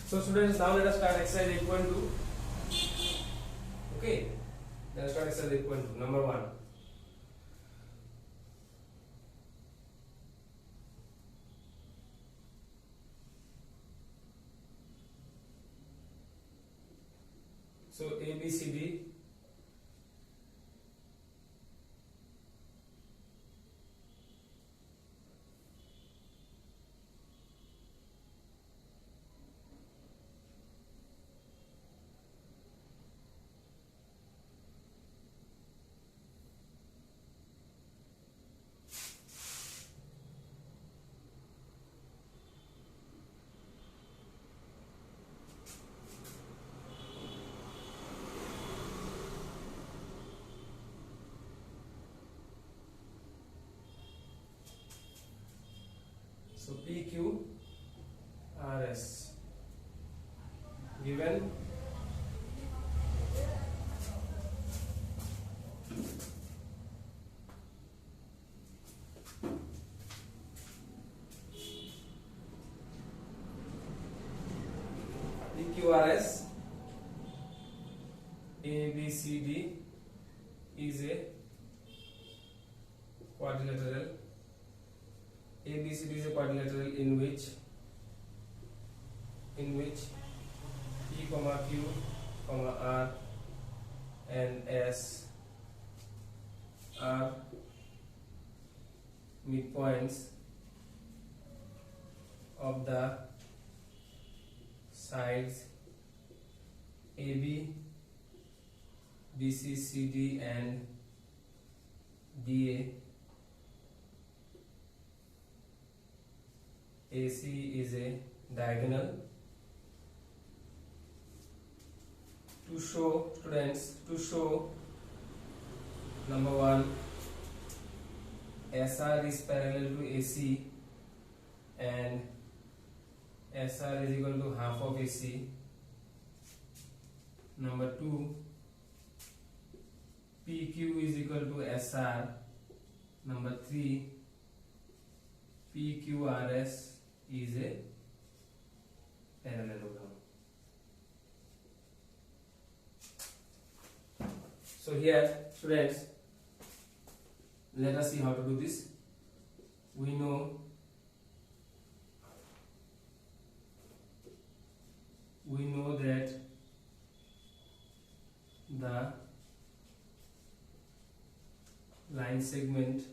So students, now let us start exercise 8.2. Okay, let us start exercise 8.2. Number 1. So A, B, C, D. So PQ RS given PQRS ABCD is a quadrilateral. ABCD is a quadrilateral in which P, Q, R and S are midpoints of the sides AB, BC, CD and DA. AC is a diagonal. To show students, number 1, SR is parallel to AC and SR is equal to half of AC. Number 2, PQ is equal to SR. Number 3, PQRS is a parallelogram. So here students, let us see how to do this. We know that the line segment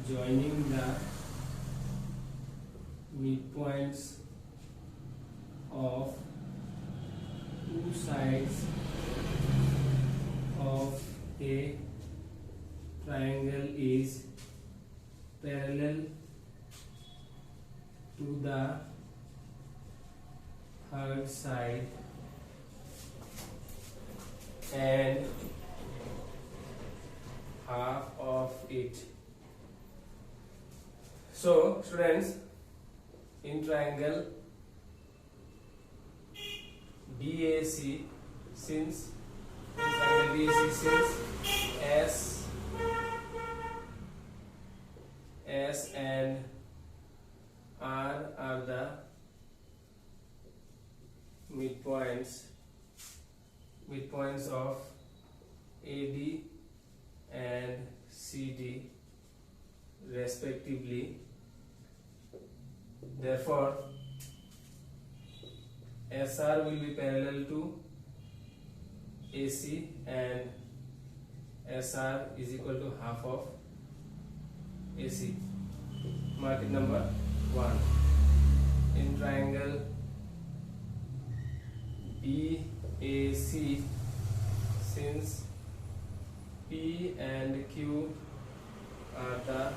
joining the midpoints of two sides of a triangle is parallel to the third side and half of it. So students, in triangle BAC, since S and R are the midpoints of AD and CD respectively. Therefore, SR will be parallel to AC and SR is equal to half of AC. Mark it number 1. In triangle BAC, since P and Q are the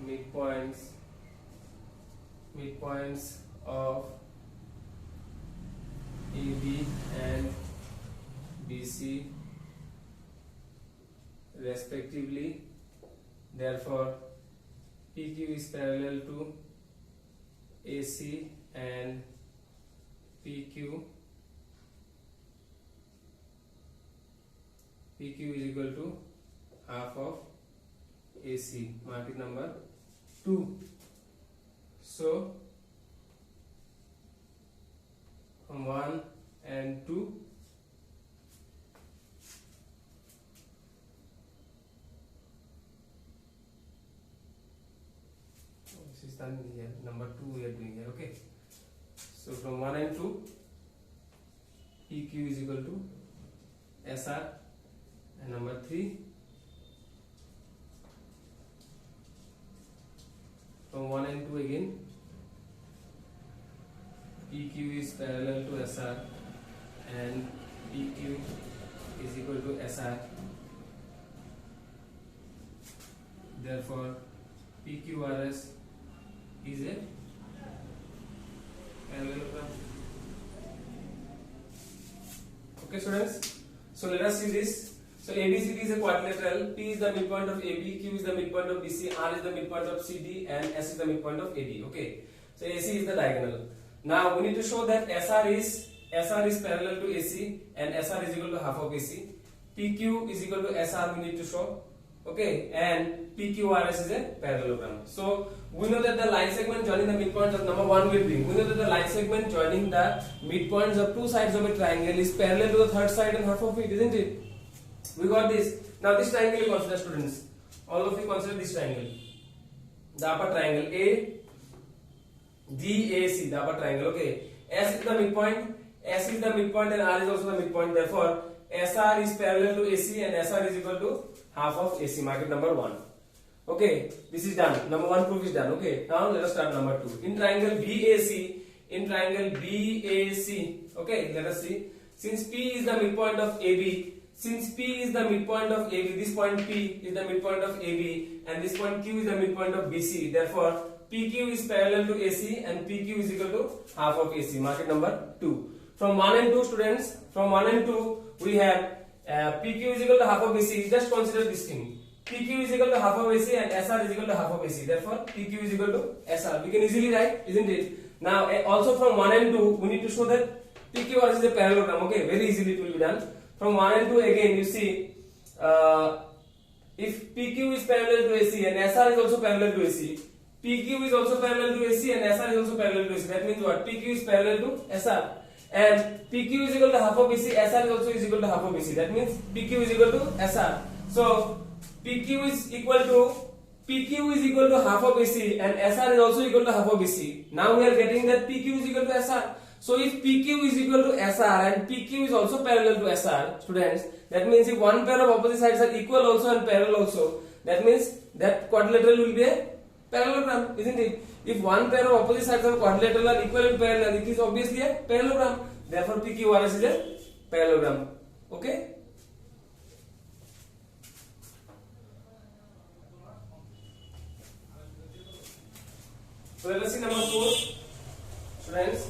midpoints of AB and BC respectively. Therefore, PQ is parallel to AC and PQ PQ is equal to half of AC. Mark it number 2. So from 1 and 2, this is done here. Number 2 we are doing here. Okay. So from 1 and 2, PQ is equal to SR, and number 3, from 1 and 2 again, PQ is parallel to SR and PQ is equal to SR. Therefore, PQRS is a parallelogram. Okay, students. So let us see this. So ABCD is a quadrilateral. P is the midpoint of AB, Q is the midpoint of BC, R is the midpoint of CD, and S is the midpoint of AD. Okay. So AC is the diagonal. Now we need to show that SR is parallel to AC and SR is equal to half of AC. PQ is equal to SR we need to show. Okay, and PQRS is a parallelogram. So we know that the line segment joining the midpoints of number 1 will be. We know that the line segment joining the midpoints of two sides of a triangle is parallel to the third side and half of it, isn't it? We got this. Now this triangle you consider, students. All of you consider this triangle. The upper triangle A, DAC, the upper triangle. Okay. S is the midpoint. S is the midpoint and R is also the midpoint. Therefore, SR is parallel to AC and SR is equal to half of AC. Mark it number 1. Okay, this is done. Number 1 proof is done. Okay, now let us start number 2. In triangle BAC, okay, let us see. Since P is the midpoint of AB, this point P is the midpoint of AB and this point Q is the midpoint of BC. Therefore, PQ is parallel to AC and PQ is equal to half of AC. Mark it number 2. From 1 and 2, students, from 1 and 2, we have PQ is equal to half of AC. Just consider this thing. PQ is equal to half of AC and SR is equal to half of AC. Therefore, PQ is equal to SR. We can easily write, isn't it? Now, also from 1 and 2, we need to show that PQRS is a parallelogram. Okay, very easily it will be done. From 1 and 2 again, you see, if PQ is parallel to AC and SR is also parallel to AC, PQ is also parallel to AC and SR is also parallel to AC. That means what? PQ is parallel to SR. And PQ is equal to half of BC, SR is also is equal to half of BC. That means PQ is equal to SR. So PQ is equal to half of BC and SR is also equal to half of BC. Now we are getting that PQ is equal to SR. So if PQ is equal to SR and PQ is also parallel to SR, students, that means if one pair of opposite sides are equal also and parallel also, that means that quadrilateral will be a parallelogram, isn't it? If one pair of opposite sides of quadrilateral are equal and parallel, it is obviously a parallelogram. Therefore, PQRS is a parallelogram. Okay? So let us see number 4, students.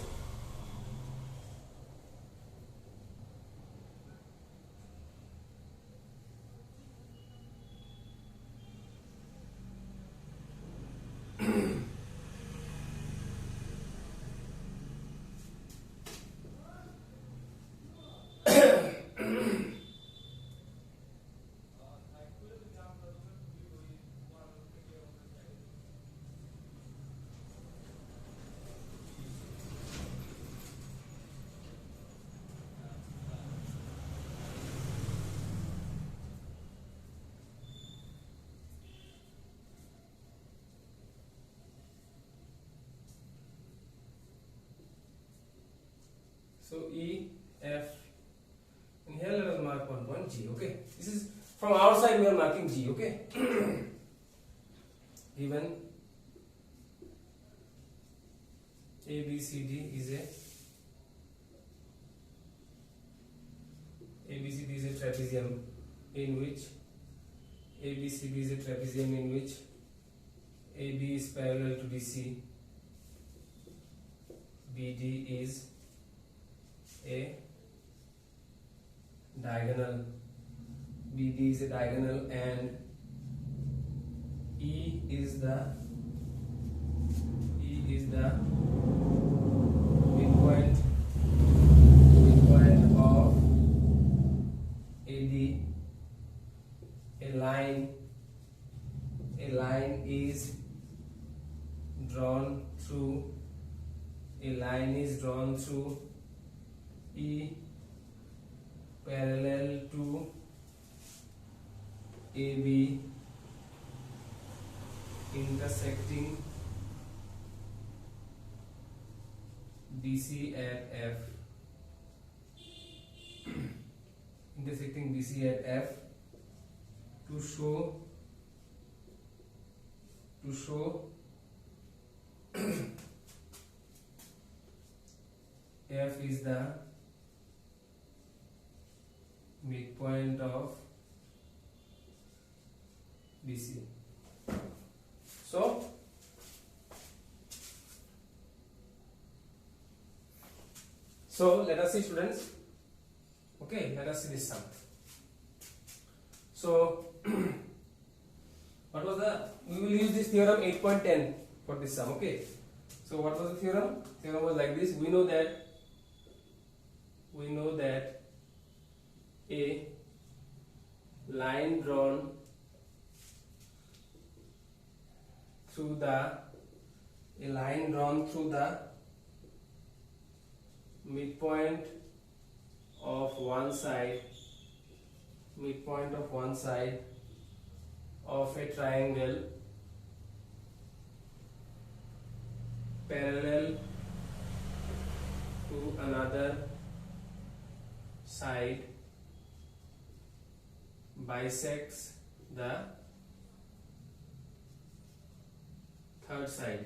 So E, F, and here let us mark one point G. Okay, this is from our side we are marking G. Okay, given ABCD is a trapezium in which AB is parallel to BC, BD is a diagonal, and E is the midpoint of AD drawn through E parallel to AB intersecting BC at F intersecting BC at F to show F is the midpoint of BC. So let us see, students. Okay, let us see this sum. So what was we will use this theorem 8.10 for this sum. Okay, so what was the theorem? Theorem was like this. We know that a line drawn through the midpoint of one side of a triangle parallel to another side bisects the third side,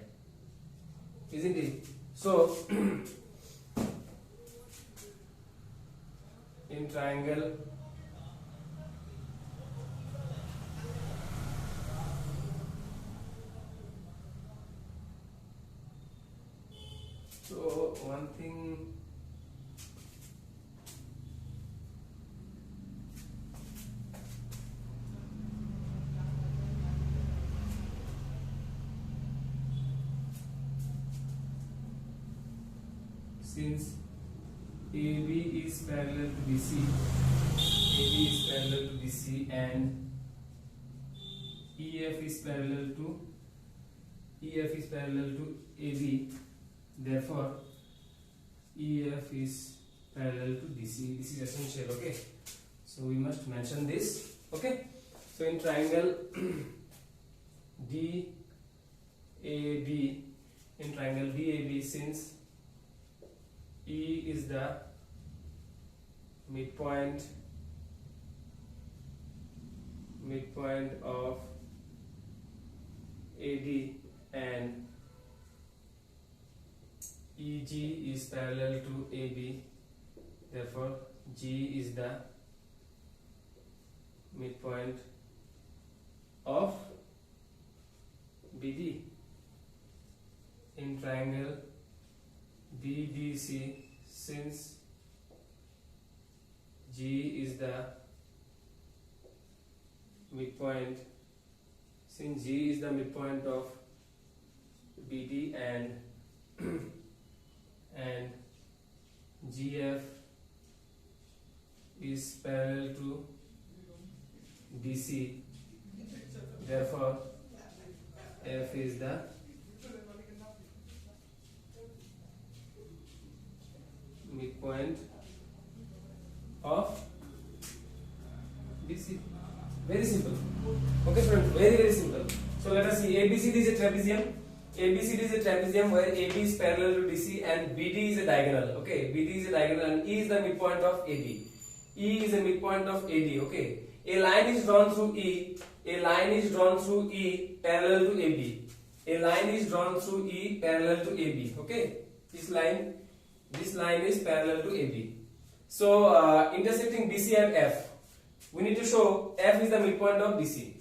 isn't it? So in triangle one thing since AB is parallel to BC and EF is parallel to AB, therefore EF is parallel to DC. This is essential. Okay, so we must mention this. Okay, so in triangle DAB, since E is the midpoint of AD and EG is parallel to AB, therefore G is the midpoint of BD. In triangle BBC, since G is the midpoint of BD and GF is parallel to DC, therefore F is the midpoint of BC. Very simple. Okay, friends, very simple. So let us see. ABCD is a trapezium where AB is parallel to DC and BD is a diagonal. Okay, BD is a diagonal and E is the midpoint of AD. E is a midpoint of AD. Okay, a line is drawn through E. Parallel to AB. Okay, this line is parallel to AB. So intersecting BC and F, we need to show F is the midpoint of BC.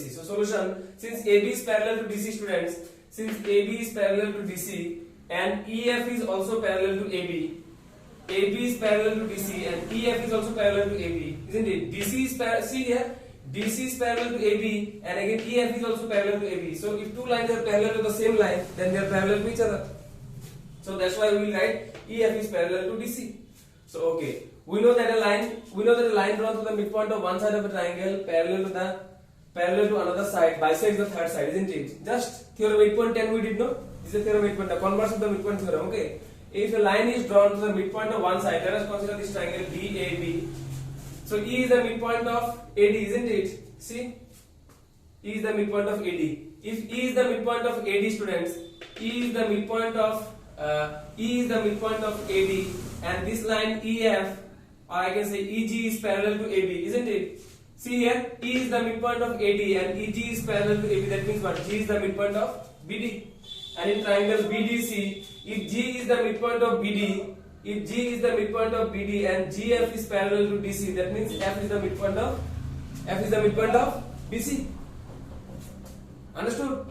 So solution, since AB is parallel to DC, students, and EF is also parallel to AB. AB is parallel to DC and EF is also parallel to AB, isn't it? DC is parallel to AB and again EF is also parallel to AB. So if two lines are parallel to the same line, then they are parallel to each other. So that's why we will write EF is parallel to DC. So okay, we know that a line drawn to the midpoint of one side of a triangle parallel to another side bisects the third side, isn't it? Just theorem 8.10 we did know. This is the theorem midpoint, the converse of the midpoint theorem. Okay, if a line is drawn to the midpoint of one side, let us consider this triangle BAB. So E is the midpoint of AD, isn't it? See, E is the midpoint of AD. If E is the midpoint of AD, students, E is the midpoint of AD, and this line EF, or I can say EG, is parallel to AB, isn't it? See here, E is the midpoint of AD and EG is parallel to AB. That means what? G is the midpoint of BD. And in triangle BDC, if G is the midpoint of BD, and GF is parallel to DC, that means F is the midpoint of BC. Understood?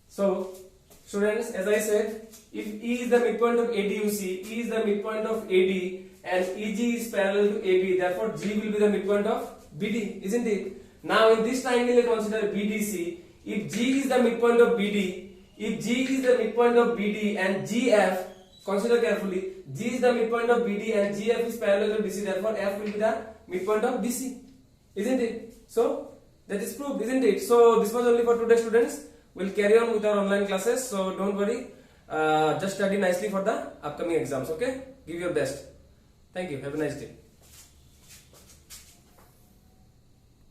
So, students, as I said, if E is the midpoint of AD, you see, E is the midpoint of AD and EG is parallel to AB, therefore G will be the midpoint of BD, isn't it? Now in this triangle, consider BDC. If G is the midpoint of BD, and GF, consider carefully, G is the midpoint of BD and GF is parallel to DC, therefore F will be the midpoint of DC, isn't it? So that is proved, isn't it? So this was only for today, students. We'll carry on with our online classes, so don't worry. Just study nicely for the upcoming exams, okay? Give your best. Thank you. Have a nice day.